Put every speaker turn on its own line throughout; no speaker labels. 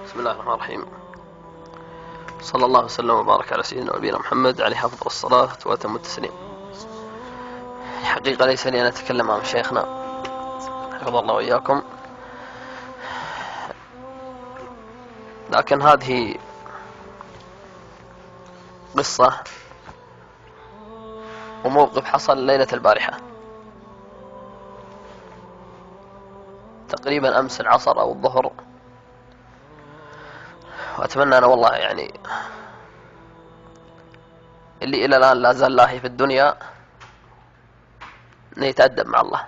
بسم الله الرحمن الرحيم. صلى الله وسلم وبارك على سيدنا ونبينا محمد عليه أفضل الصلاة وأتم التسليم. الحقيقة ليس لي أن أتكلم عن شيخنا حفظ الله وإياكم، لكن هذه قصة وموقف حصل ليلة البارحة تقريبا أمس العصر أو الظهر، وأتمنى أنا والله يعني اللي إلى الآن لا زال لاهي في الدنيا أن يتأدب مع الله.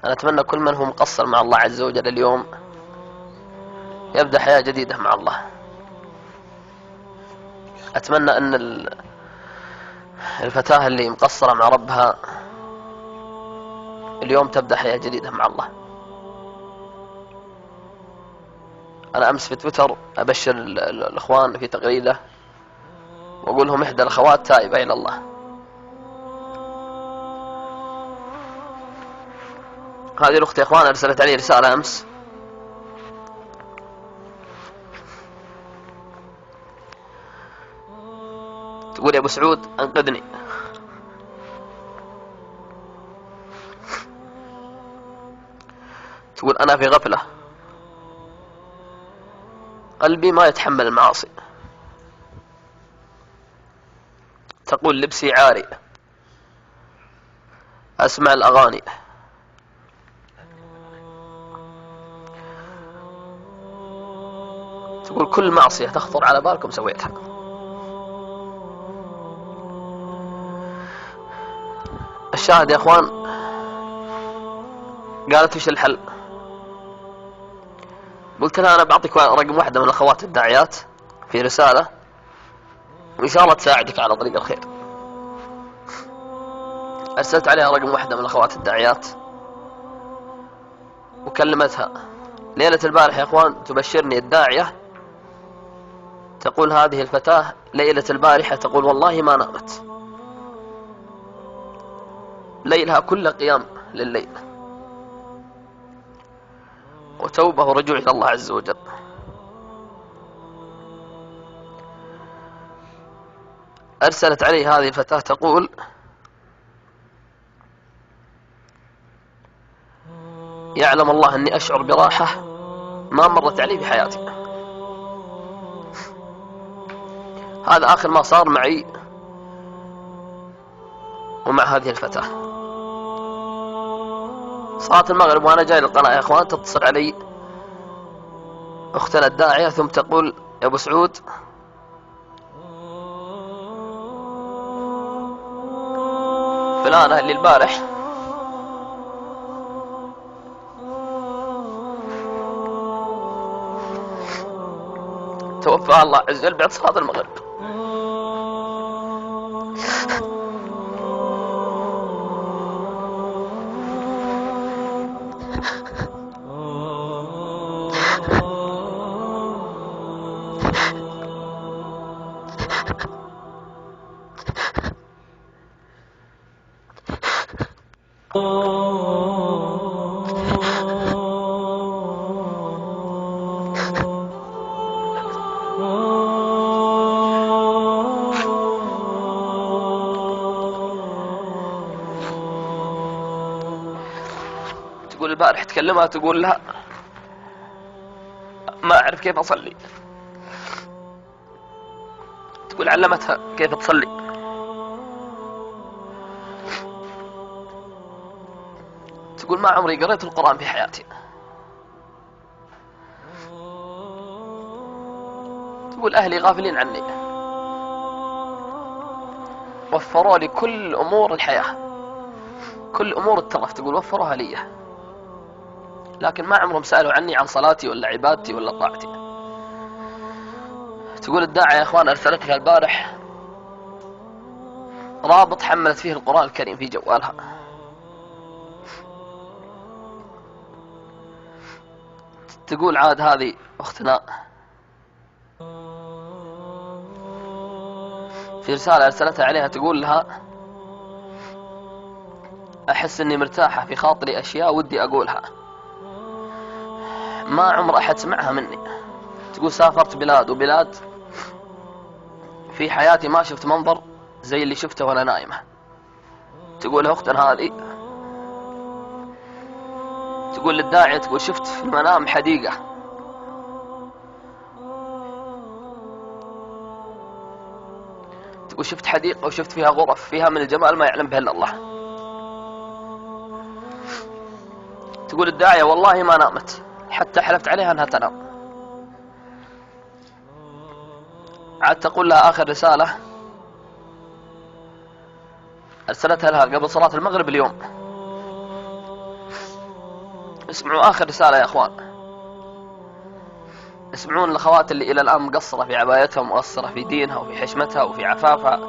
أنا أتمنى كل من هو مقصر مع الله عز وجل اليوم يبدأ حياة جديدة مع الله. أتمنى أن الفتاة اللي مقصرة مع ربها اليوم تبدأ حياة جديدة مع الله. أنا أمس في تويتر أبشر الأخوان في تغريدة وأقول لهم إحدى الأخوات تائبة إلى الله. هذه الأخت يا أخوان أرسلت علي رسالة أمس تقول: يا أبو سعود أنقذني، تقول أنا في غفلة، قلبي ما يتحمل المعاصي، تقول لبسي عاري، أسمع الأغاني، تقول كل معصية تخطر على بالكم سويتها. الشاهد يا أخوان، قالت وش الحل؟ قلت لها أنا بعطيك رقم واحدة من الأخوات الداعيات في رسالة وإن شاء الله تساعدك على طريق الخير. أرسلت عليها رقم واحدة من الأخوات الداعيات وكلمتها ليلة البارح يا أخوان تبشرني الداعية، تقول هذه الفتاة ليلة البارحة تقول والله ما نامت ليلها كل قيام لليل وتوبة ورجوع إلى الله عز وجل. أرسلت علي هذه الفتاة تقول يعلم الله أني أشعر براحة ما مرت علي بحياتي. هذا آخر ما صار معي ومع هذه الفتاة. صلاة المغرب وأنا جاي للقناة يا أخوان تتصل علي أختنا الداعية ثم تقول يا أبو سعود فلانة اللي البارح توفاها الله عز وجل بعد صلاة المغرب. تقول البارح تكلمها تقول لها ما أعرف كيف أصلي، تقول علمتها كيف تصلي، تقول ما عمري قريت القرآن في حياتي، تقول أهلي غافلين عني، وفروا لي كل أمور الحياة، كل أمور الترف تقول وفروها لي، لكن ما عمرهم سألوا عني عن صلاتي ولا عبادتي ولا طاعتي. تقول الداعية يا أخوان أرسلت لها البارح رابط حملت فيه القرآن الكريم في جوالها. تقول عاد هذه أختنا في رسالة أرسلتها عليها تقول لها أحس أني مرتاحة في خاطري أشياء ودي أقولها ما عمر أحد سمعها مني. تقول سافرت بلاد وبلاد، في حياتي ما شفت منظر زي اللي شفته وأنا نايمة. تقول أختنا هذه، تقول للداعية، تقول شفت في المنام حديقة، تقول شفت حديقة وشفت فيها غرف فيها من الجمال ما يعلم به إلا الله. تقول الداعية والله ما نامت حتى حلفت عليها أنها تنام. عاد تقول لها آخر رسالة أرسلتها لها قبل صلاة المغرب اليوم. اسمعوا آخر رسالة يا أخوان، اسمعون الأخوات اللي إلى الآن مقصرة في عبايتها ومقصرة في دينها وفي حشمتها وفي عفافها.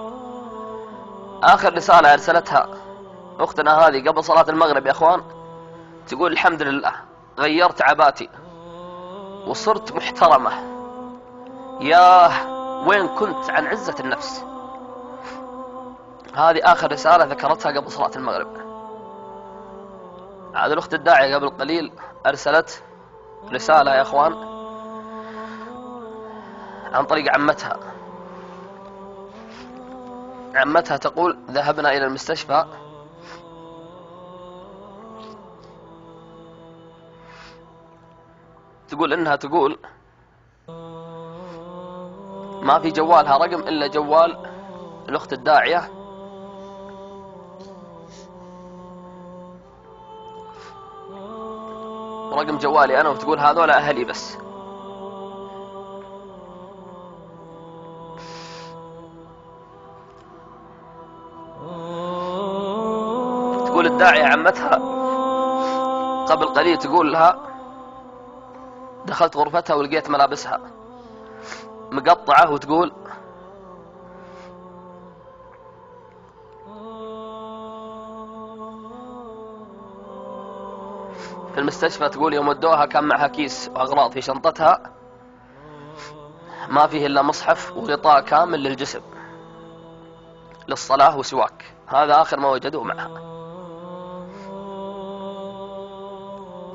آخر رسالة أرسلتها أختنا هذه قبل صلاة المغرب يا أخوان، تقول الحمد لله غيرت عباتي وصرت محترمة، ياه وين كنت عن عزة النفس. هذه آخر رسالة ذكرتها قبل صلاة المغرب. هذه الأخت الداعية قبل قليل أرسلت رسالة يا أخوان عن طريق عمتها. عمتها تقول ذهبنا إلى المستشفى تقول إنها تقول ما في جوالها رقم إلا جوال الأخت الداعية، رقم جوالي أنا، وتقول هذول أهلي بس. تقول الداعية عمتها قبل قليل تقول لها دخلت غرفتها ولقيت ملابسها مقطعة، وتقول في المستشفى، تقول يوم ودوها كان معها كيس وأغراض في شنطتها ما فيه إلا مصحف وغطاء كامل للجسم للصلاة وسواك، هذا آخر ما وجدوه معها.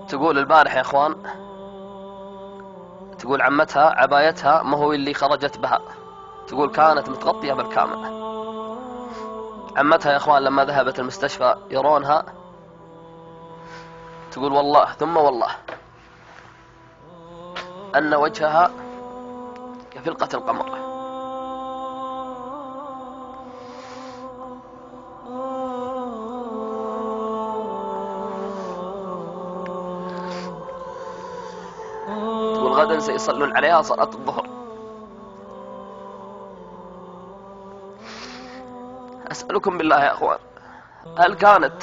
تقول البارح يا أخوان، تقول عمتها عبايتها ما هو اللي خرجت بها، تقول كانت متغطية بالكامل. عمتها يا أخوان لما ذهبت المستشفى يرونها، تقول والله ثم والله أن وجهها كفلقة القمر. تقول غدا سيصلون عليها صلاة الظهر. أسألكم بالله يا أخوان، هل كانت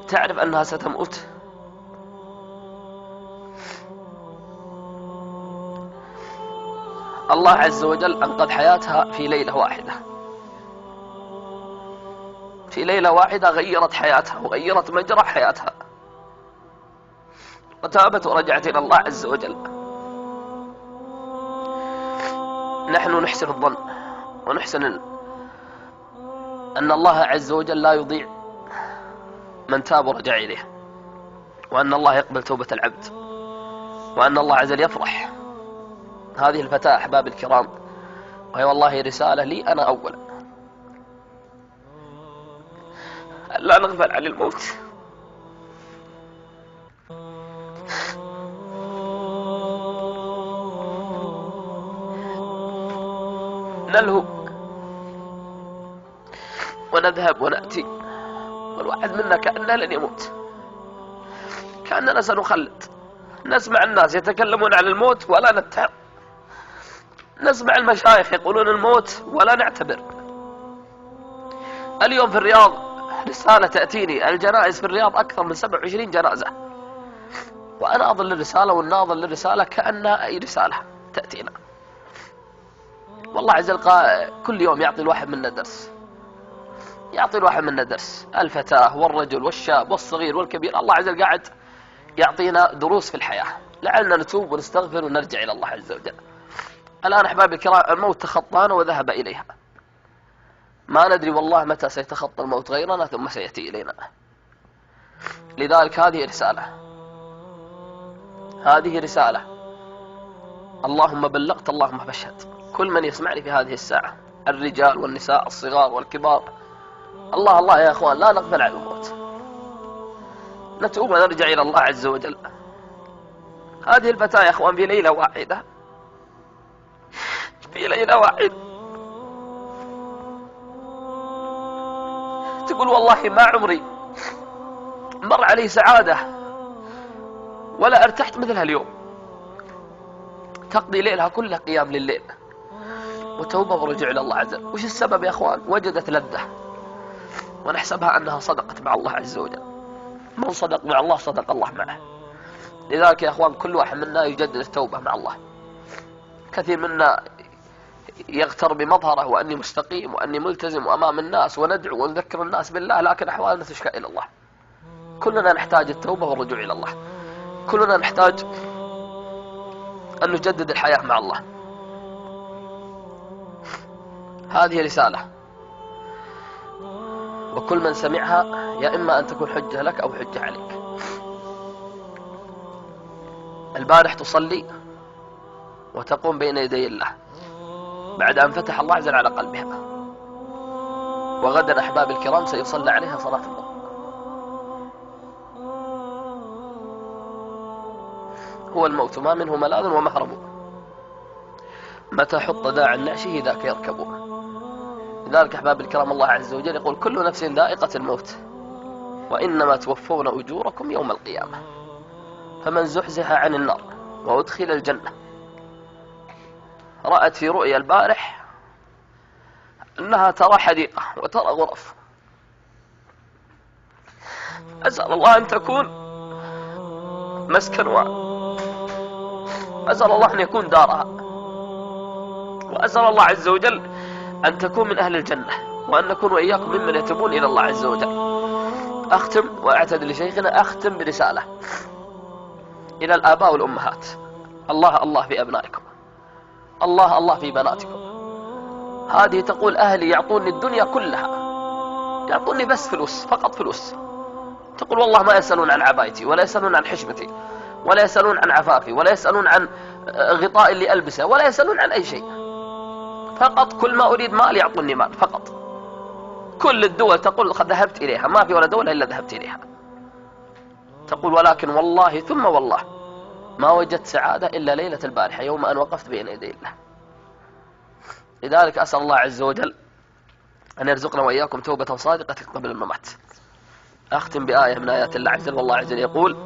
تعرف أنها ستموت؟ الله عز وجل أنقذ حياتها في ليلة واحدة، في ليلة واحدة غيرت حياتها وغيرت مجرى حياتها، وتابت ورجعت إلى الله عز وجل. نحن نحسن الظن ونحسن أن الله عز وجل لا يضيع من تاب ورجع إليه، وأن الله يقبل توبة العبد، وأن الله عز وجل يفرح. هذه الفتاة أحباب الكرام، وهي والله رسالة لي أنا أولا، لا نغفل عن الموت. نلهو ونذهب ونأتي والواحد منا كأنه لن يموت، كأننا سنخلد. نسمع الناس يتكلمون عن الموت ولا نتعظ، نسمع المشايخ يقولون الموت ولا نعتبر. اليوم في الرياض رسالة تأتيني الجنائز في الرياض أكثر من 27 جنازة، وأنا أظل الرسالة والناظر للرسالة كأنها أي رسالة تأتينا. والله عز وجل كل يوم يعطي الواحد منا درس، يعطي الواحد منا درس، الفتاة والرجل والشاب والصغير والكبير. الله عز وجل قاعد يعطينا دروس في الحياة لعلنا نتوب ونستغفر ونرجع إلى الله عز وجل. الآن أحبابي الكرام الموت تخطانا وذهب إليها، ما ندري والله متى سيتخطى الموت غيرنا ثم سيأتي إلينا. لذلك هذه رسالة هذه رسالة. اللهم بلغت اللهم فاشهد. كل من يسمعني في هذه الساعة، الرجال والنساء الصغار والكبار، الله الله يا أخوان، لا نغفل عن الموت، نتوب ونرجع إلى الله عز وجل. هذه الفتاة يا أخوان في ليلة واحدة، في ليلة واحدة تقول والله ما عمري مر علي سعادة ولا ارتحت مثلها اليوم. تقضي ليلها كلها قيام لليل وتوبة ورجوع إلى الله عز وجل. وش السبب يا أخوان؟ وجدت لذة، ونحسبها أنها صدقت مع الله عز وجل. من صدق مع الله صدق الله معه. لذلك يا أخوان كل واحد منا يجدد التوبة مع الله. كثير منا يغتر بمظهره وأني مستقيم وأني ملتزم أمام الناس وندعو ونذكر الناس بالله، لكن أحوالنا تشكى إلى الله. كلنا نحتاج التوبة والرجوع إلى الله. كلنا نحتاج أن نجدد الحياة مع الله. هذه رسالة، وكل من سمعها يا إما أن تكون حجة لك أو حجة عليك. البارح تصلي وتقوم بين يدي الله بعد أن فتح الله عز وجل على قلبها، وغدا أحباب الكرام سيصلى عليها صلاة الظهر. هو الموت ما منه ملاذ ومهرب، متى حط داع النعشه ذاك يركبون. لذلك أحباب الكرام الله عز وجل يقول كل نفس ذائقة الموت وإنما توفون أجوركم يوم القيامة. فمن زحزح عن النار وأدخل الجنة. رأت في رؤيا البارح أنها ترى حديقة وترى غرف. أسأل الله أن تكون مسكنها، أسأل الله أن يكون دارها، وأسأل الله عز وجل أن تكون من أهل الجنة، وأن نكون وإياكم ممن يتوبون إلى الله عز وجل. أختم وأعتذر لشيخنا، أختم برسالة إلى الآباء والأمهات. الله الله في أبنائكم، الله الله في بناتكم. هذه تقول أهلي يعطوني الدنيا كلها، يعطوني بس فلوس، فقط فلوس. تقول والله ما يسألون عن عبايتي، ولا يسألون عن حشمتي، ولا يسألون عن عفافي، ولا يسألون عن غطاء اللي ألبسه، ولا يسألون عن أي شيء. فقط كل ما أريد مال يعطوني مال فقط. كل الدول تقول ذهبت إليها، ما في ولا دولة إلا ذهبت إليها. تقول ولكن والله ثم والله ما وجدت سعادة إلا ليلة البارحة يوم أن وقفت بين يدي الله. لذلك أسأل الله عز وجل أن يرزقنا وإياكم توبة صادقة قبل الممات. أختم بآية من آيات الله عز وجل، والله عز وجل يقول